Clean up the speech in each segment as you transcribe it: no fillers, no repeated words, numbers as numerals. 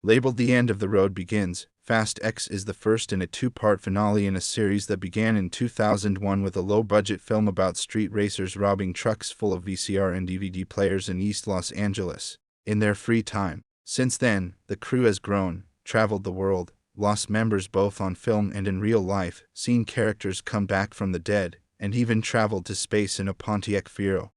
Labeled The End of the Road Begins, Fast X is the first in a two-part finale in a series that began in 2001 with a low-budget film about street racers robbing trucks full of VCR and DVD players in East Los Angeles in their free time. Since then, the crew has grown, traveled the world, lost members both on film and in real life, seen characters come back from the dead, and even traveled to space in a Pontiac Fiero.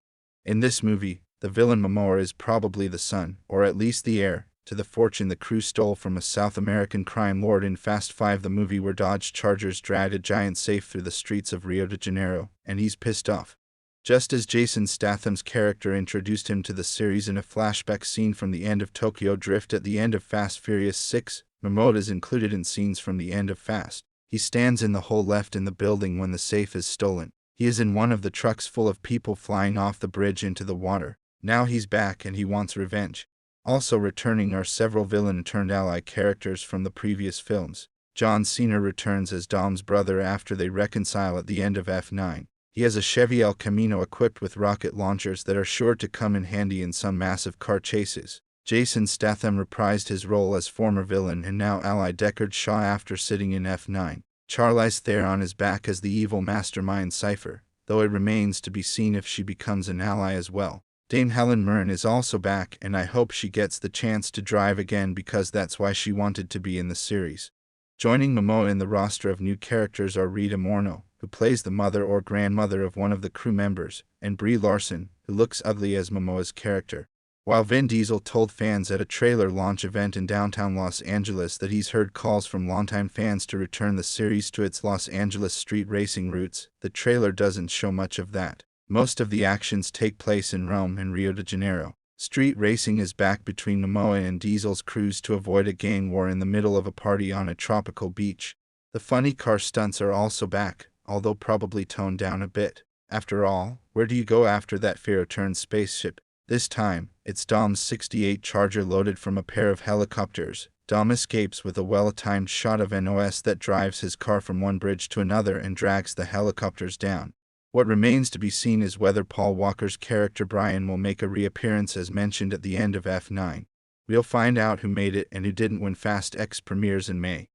In this movie, the villain Momoa is probably the son, or at least the heir, to the fortune the crew stole from a South American crime lord in Fast 5, the movie where Dodge Chargers drag a giant safe through the streets of Rio de Janeiro, and he's pissed off. Just as Jason Statham's character introduced him to the series in a flashback scene from the end of Tokyo Drift at the end of Fast Furious 6, Momoa is included in scenes from the end of Fast. He stands in the hole left in the building when the safe is stolen. He is in one of the trucks full of people flying off the bridge into the water. Now he's back and he wants revenge. Also returning are several villain-turned-ally characters from the previous films. John Cena returns as Dom's brother after they reconcile at the end of F9. He has a Chevy El Camino equipped with rocket launchers that are sure to come in handy in some massive car chases. Jason Statham reprised his role as former villain and now ally Deckard Shaw after sitting in F9. Charlize Theron is back as the evil mastermind Cypher, though it remains to be seen if she becomes an ally as well. Dame Helen Mirren is also back, and I hope she gets the chance to drive again because that's why she wanted to be in the series. Joining Momoa in the roster of new characters are Rita Moreno, who plays the mother or grandmother of one of the crew members, and Brie Larson, who looks ugly as Momoa's character. While Vin Diesel told fans at a trailer launch event in downtown Los Angeles that he's heard calls from longtime fans to return the series to its Los Angeles street racing roots, the trailer doesn't show much of that. Most of the actions take place in Rome and Rio de Janeiro. Street racing is back between Momoa and Diesel's crews to avoid a gang war in the middle of a party on a tropical beach. The funny car stunts are also back, although probably toned down a bit. After all, where do you go after that Fiero-turned spaceship? This time, it's Dom's 68 Charger loaded from a pair of helicopters. Dom escapes with a well-timed shot of NOS that drives his car from one bridge to another and drags the helicopters down. What remains to be seen is whether Paul Walker's character Brian will make a reappearance as mentioned at the end of F9. We'll find out who made it and who didn't when Fast X premieres in May.